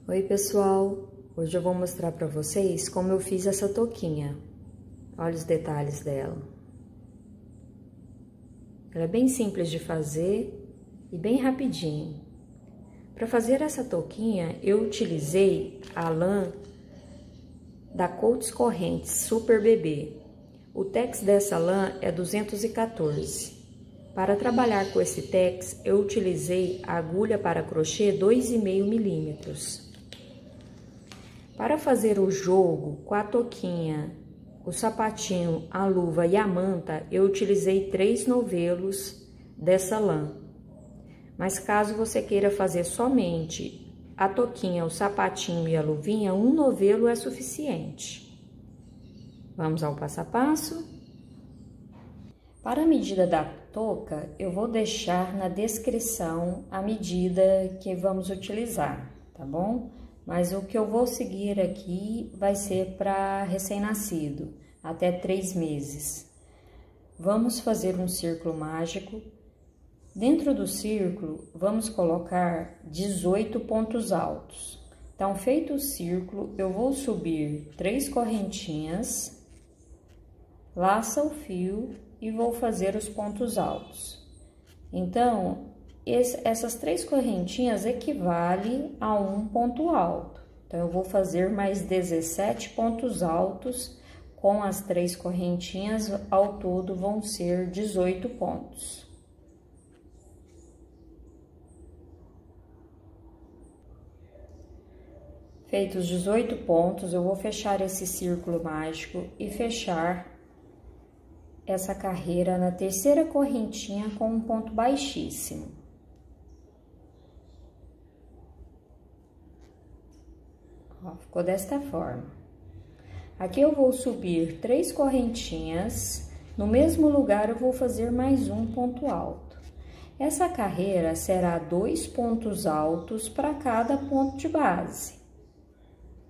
Oi pessoal, hoje eu vou mostrar para vocês como eu fiz essa touquinha. Olha os detalhes dela. Ela é bem simples de fazer e bem rapidinho. Para fazer essa touquinha, eu utilizei a lã da Coats Correntes Super Bebê. O tex dessa lã é 214. Para trabalhar com esse tex, eu utilizei a agulha para crochê 2,5 milímetros. Para fazer o jogo com a touquinha, o sapatinho, a luva e a manta, eu utilizei 3 novelos dessa lã. Mas caso você queira fazer somente a touquinha, o sapatinho e a luvinha, um novelo é suficiente. Vamos ao passo a passo? Para a medida da touca, eu vou deixar na descrição a medida que vamos utilizar, tá bom? Mas o que eu vou seguir aqui vai ser para recém-nascido, até 3 meses. Vamos fazer um círculo mágico. Dentro do círculo, vamos colocar 18 pontos altos. Então, feito o círculo, eu vou subir 3 correntinhas, laça o fio e vou fazer os pontos altos. Então, essas 3 correntinhas equivalem a um ponto alto. Então, eu vou fazer mais 17 pontos altos com as 3 correntinhas, ao todo vão ser 18 pontos. Feitos os 18 pontos, eu vou fechar esse círculo mágico e fechar essa carreira na terceira correntinha com um ponto baixíssimo. Ó, ficou desta forma. Aqui eu vou subir 3 correntinhas, no mesmo lugar eu vou fazer mais um ponto alto. Essa carreira será 2 pontos altos para cada ponto de base.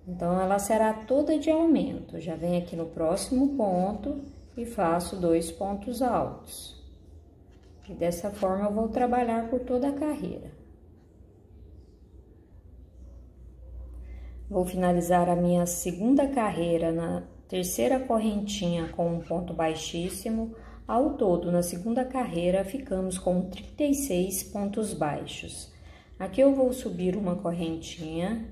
Então, ela será toda de aumento. Já venho aqui no próximo ponto e faço 2 pontos altos. E dessa forma, eu vou trabalhar por toda a carreira. Vou finalizar a minha segunda carreira na terceira correntinha com um ponto baixíssimo. Ao todo, na segunda carreira, ficamos com 36 pontos baixos. Aqui eu vou subir uma correntinha,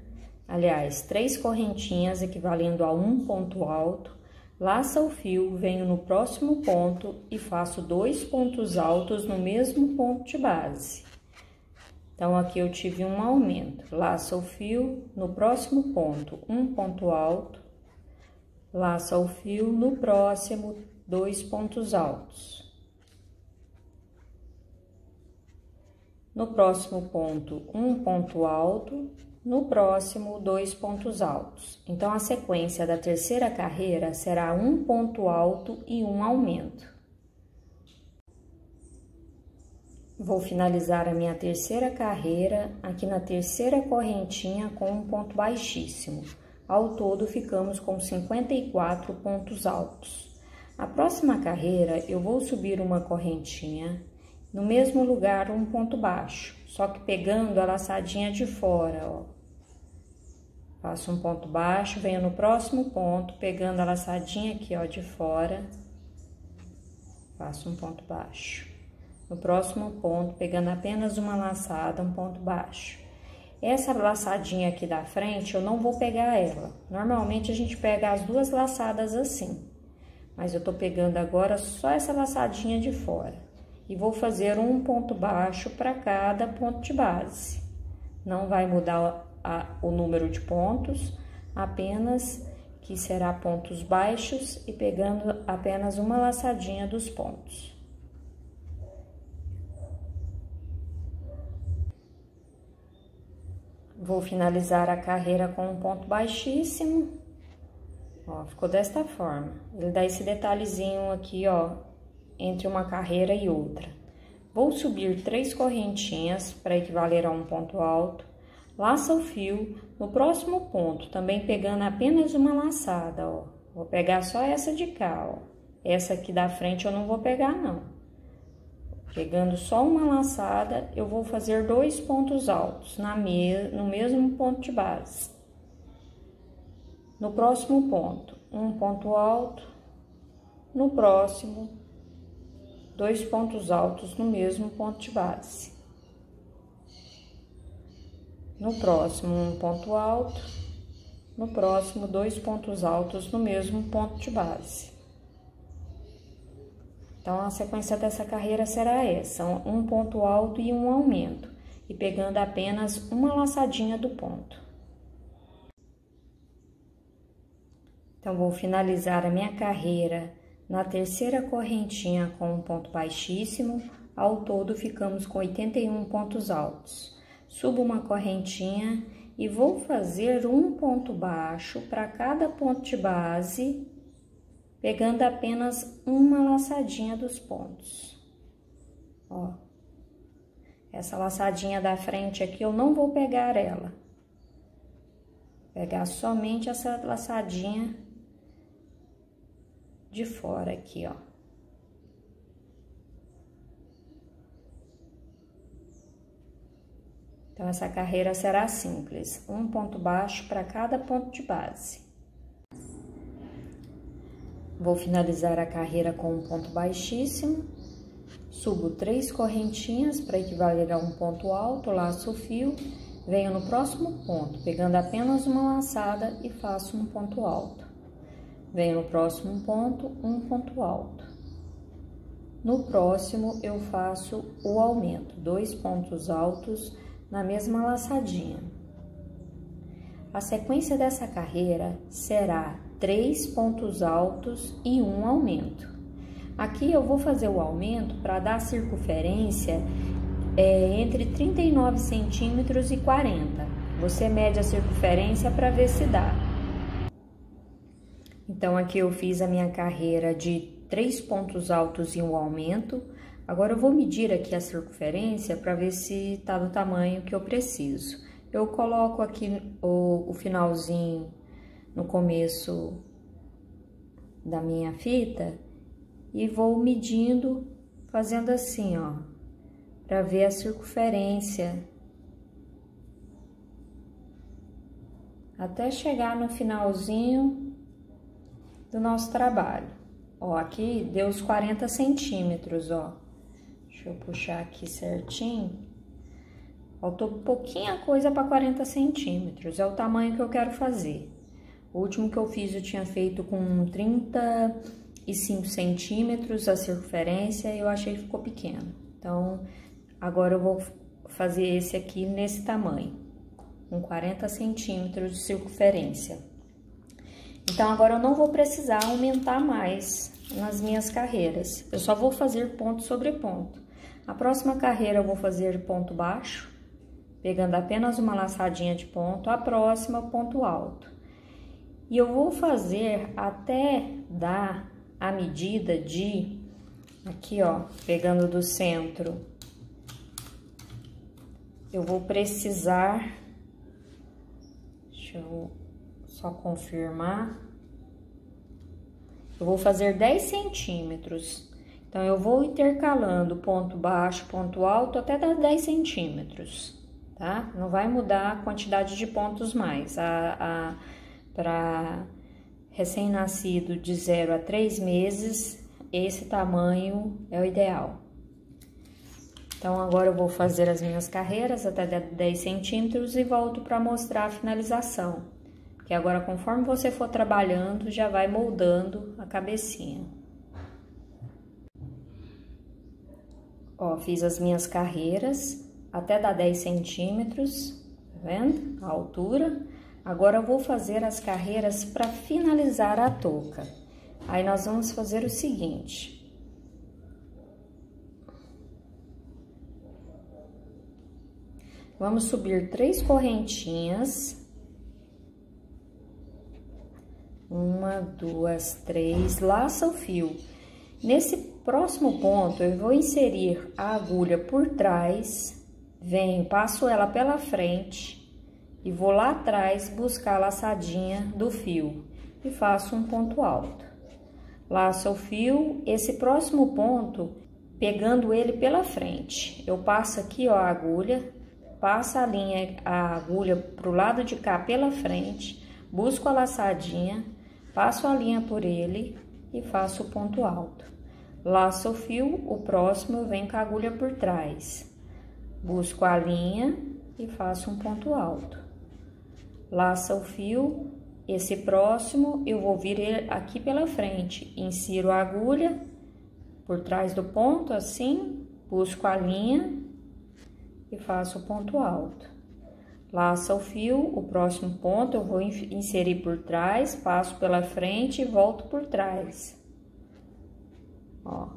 aliás, 3 correntinhas equivalendo a um ponto alto, laça o fio, venho no próximo ponto e faço 2 pontos altos no mesmo ponto de base. Então, aqui eu tive um aumento, laça o fio, no próximo ponto, um ponto alto, laça o fio, no próximo, 2 pontos altos. No próximo ponto, um ponto alto, no próximo, 2 pontos altos. Então, a sequência da terceira carreira será um ponto alto e um aumento. Vou finalizar a minha terceira carreira aqui na terceira correntinha com um ponto baixíssimo. Ao todo, ficamos com 54 pontos altos. A próxima carreira, eu vou subir uma correntinha, no mesmo lugar um ponto baixo, só que pegando a laçadinha de fora, ó. Faço um ponto baixo, venho no próximo ponto, pegando a laçadinha aqui, ó, de fora, faço um ponto baixo. No próximo ponto, pegando apenas uma laçada, um ponto baixo. Essa laçadinha aqui da frente, eu não vou pegar ela. Normalmente, a gente pega as 2 laçadas assim. Mas eu tô pegando agora só essa laçadinha de fora. E vou fazer um ponto baixo para cada ponto de base. Não vai mudar o número de pontos, apenas que será pontos baixos e pegando apenas uma laçadinha dos pontos. Vou finalizar a carreira com um ponto baixíssimo, ó, ficou desta forma. Ele dá esse detalhezinho aqui, ó, entre uma carreira e outra. Vou subir 3 correntinhas para equivaler a um ponto alto, laça o fio, no próximo ponto, também pegando apenas uma laçada, ó. Vou pegar só essa de cá, ó. Essa aqui da frente eu não vou pegar, não. Pegando só uma laçada, eu vou fazer 2 pontos altos no mesmo ponto de base. No próximo ponto, um ponto alto. No próximo, 2 pontos altos no mesmo ponto de base. No próximo, um ponto alto. No próximo, 2 pontos altos no mesmo ponto de base. Então, a sequência dessa carreira será essa: um ponto alto e um aumento, e pegando apenas uma laçadinha do ponto. Então, vou finalizar a minha carreira na terceira correntinha com um ponto baixíssimo. Ao todo, ficamos com 81 pontos altos. Subo uma correntinha e vou fazer um ponto baixo para cada ponto de base, pegando apenas uma laçadinha dos pontos. Ó, essa laçadinha da frente aqui eu não vou pegar ela. Vou pegar somente essa laçadinha de fora aqui, ó. Então, essa carreira será simples, um ponto baixo para cada ponto de base. Vou finalizar a carreira com um ponto baixíssimo, subo 3 correntinhas para equivaler a um ponto alto, laço o fio, venho no próximo ponto, pegando apenas uma laçada e faço um ponto alto. Venho no próximo ponto, um ponto alto. No próximo, eu faço o aumento, 2 pontos altos na mesma laçadinha. A sequência dessa carreira será 3 pontos altos e um aumento. Aqui eu vou fazer o aumento para dar circunferência entre 39 centímetros e 40. Você mede a circunferência para ver se dá. Então, aqui eu fiz a minha carreira de 3 pontos altos e um aumento. Agora, eu vou medir aqui a circunferência para ver se tá do tamanho que eu preciso. Eu coloco aqui o finalzinho no começo da minha fita e vou medindo, fazendo assim, ó, para ver a circunferência. Até chegar no finalzinho do nosso trabalho. Ó, aqui deu os 40 centímetros, ó. Deixa eu puxar aqui certinho. Faltou pouquinha coisa para 40 centímetros, é o tamanho que eu quero fazer. O último que eu fiz eu tinha feito com 35 centímetros a circunferência e eu achei que ficou pequeno. Então, agora eu vou fazer esse aqui nesse tamanho, com 40 centímetros de circunferência. Então, agora eu não vou precisar aumentar mais nas minhas carreiras. Eu só vou fazer ponto sobre ponto. A próxima carreira eu vou fazer ponto baixo, pegando apenas uma laçadinha de ponto. A próxima, ponto alto. E eu vou fazer até dar a medida de... Aqui, ó, pegando do centro. Eu vou precisar... Deixa eu só confirmar. Eu vou fazer 10 centímetros. Então, eu vou intercalando ponto baixo, ponto alto, até dar 10 centímetros, tá? Não vai mudar a quantidade de pontos mais. Para recém-nascido de 0 a 3 meses, esse tamanho é o ideal. Então, agora eu vou fazer as minhas carreiras até 10 centímetros e volto para mostrar a finalização. Que agora, conforme você for trabalhando, já vai moldando a cabecinha. Ó, fiz as minhas carreiras até dar 10 centímetros, tá vendo? A altura. Agora, eu vou fazer as carreiras para finalizar a touca. Aí, nós vamos fazer o seguinte. Vamos subir 3 correntinhas. 1, 2, 3, laça o fio. Nesse próximo ponto, eu vou inserir a agulha por trás, venho, passo ela pela frente e vou lá atrás buscar a laçadinha do fio e faço um ponto alto. Laço o fio, esse próximo ponto pegando ele pela frente. Eu passo aqui, ó, a agulha, passo a agulha pro lado de cá pela frente, busco a laçadinha, passo a linha por ele e faço o ponto alto. Laço o fio, o próximo eu venho com a agulha por trás. Busco a linha e faço um ponto alto. Laço o fio, esse próximo eu vou vir ele aqui pela frente. Insiro a agulha por trás do ponto, assim, busco a linha e faço o ponto alto. Laço o fio, o próximo ponto eu vou inserir por trás, passo pela frente e volto por trás. Ó.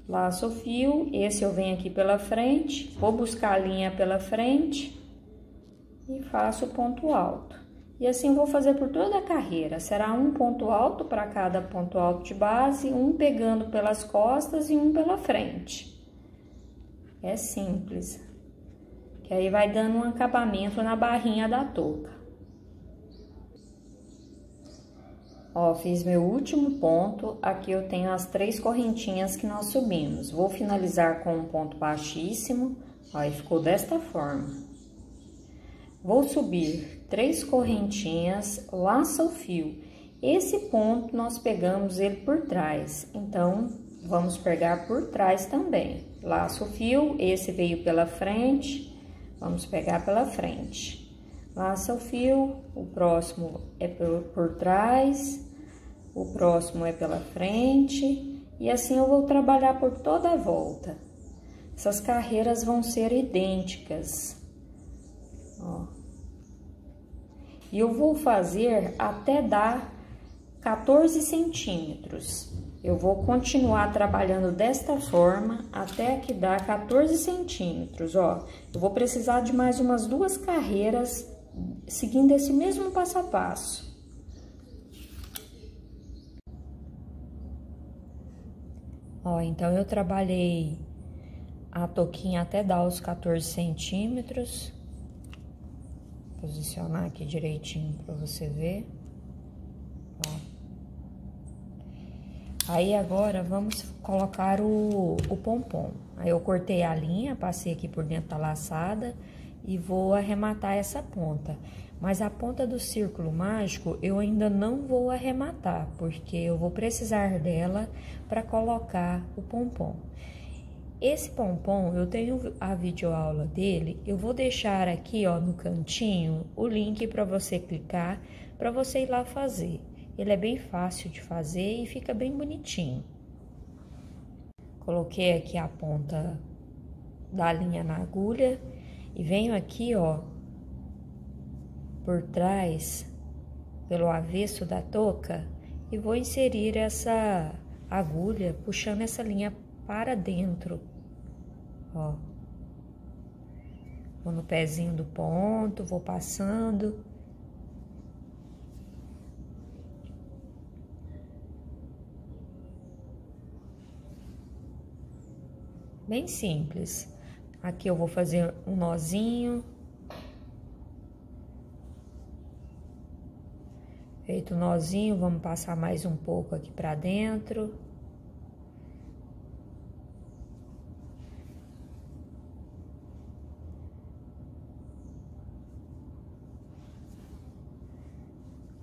Laço o fio, esse eu venho aqui pela frente, vou buscar a linha pela frente e faço o ponto alto. E assim vou fazer por toda a carreira, será um ponto alto para cada ponto alto de base, um pegando pelas costas e um pela frente. É simples, que aí vai dando um acabamento na barrinha da touca. Ó, fiz meu último ponto, aqui eu tenho as 3 correntinhas que nós subimos. Vou finalizar com um ponto baixíssimo, ó, e ficou desta forma. Vou subir 3 correntinhas, laço o fio. Esse ponto nós pegamos ele por trás, então vamos pegar por trás também. Laço o fio, esse veio pela frente, vamos pegar pela frente. Laço o fio, o próximo é por trás, o próximo é pela frente, e assim eu vou trabalhar por toda a volta. Essas carreiras vão ser idênticas, ó. E eu vou fazer até dar 14 centímetros. Eu vou continuar trabalhando desta forma até que dá 14 centímetros, ó. Eu vou precisar de mais umas 2 carreiras seguindo esse mesmo passo a passo. Ó, então eu trabalhei a touquinha até dar os 14 centímetros. Posicionar aqui direitinho para você ver. Ó. Aí agora vamos colocar o pompom. Aí eu cortei a linha, passei aqui por dentro da laçada e vou arrematar essa ponta. Mas a ponta do círculo mágico eu ainda não vou arrematar, porque eu vou precisar dela para colocar o pompom. Esse pompom, eu tenho a videoaula dele, eu vou deixar aqui, ó, no cantinho, o link para você clicar, para você ir lá fazer. Ele é bem fácil de fazer e fica bem bonitinho. Coloquei aqui a ponta da linha na agulha e venho aqui, ó, por trás, pelo avesso da touca, e vou inserir essa agulha, puxando essa linha para dentro, ó. Vou no pezinho do ponto, vou passando. Bem simples. Aqui eu vou fazer um nozinho. Feito o nozinho, vamos passar mais um pouco aqui pra dentro.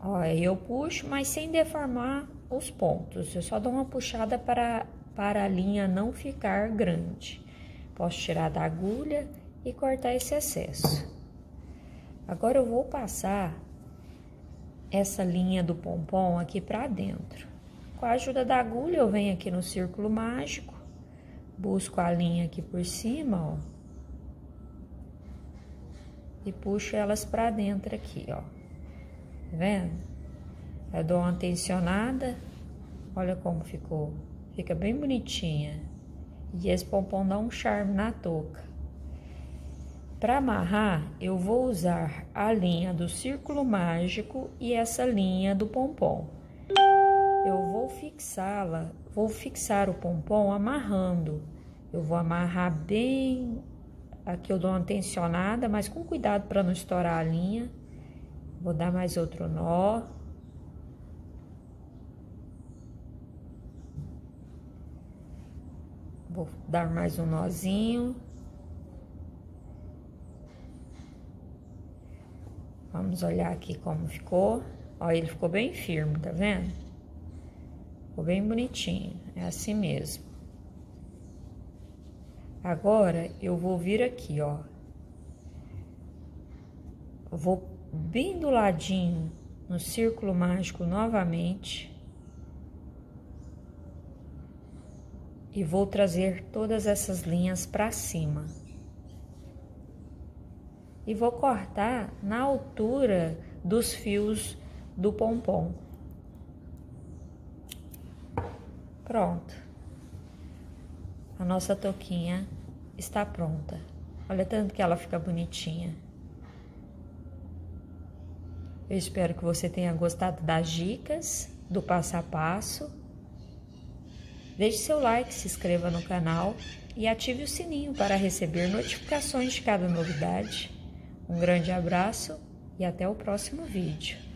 Ó, aí eu puxo, mas sem deformar os pontos. Eu só dou uma puxada para a linha não ficar grande. Posso tirar da agulha e cortar esse excesso. Agora eu vou passar essa linha do pompom aqui pra dentro. Com a ajuda da agulha, eu venho aqui no círculo mágico, busco a linha aqui por cima, ó, e puxo elas pra dentro aqui, ó. Tá vendo? Eu dou uma tensionada, olha como ficou. Fica bem bonitinha. E esse pompom dá um charme na touca. Para amarrar, eu vou usar a linha do círculo mágico e essa linha do pompom. Eu vou fixá-la, vou fixar o pompom amarrando. Eu vou amarrar bem, aqui eu dou uma tensionada, mas com cuidado para não estourar a linha. Vou dar mais outro nó. Vou dar mais um nozinho. Vamos olhar aqui como ficou. Ó, ele ficou bem firme, tá vendo? Ficou bem bonitinho, é assim mesmo. Agora, eu vou vir aqui, ó. Eu vou bem do ladinho no círculo mágico novamente. E vou trazer todas essas linhas para cima. E vou cortar na altura dos fios do pompom. Pronto. A nossa touquinha está pronta. Olha tanto que ela fica bonitinha. Eu espero que você tenha gostado das dicas, do passo a passo. Deixe seu like, se inscreva no canal e ative o sininho para receber notificações de cada novidade. Um grande abraço e até o próximo vídeo.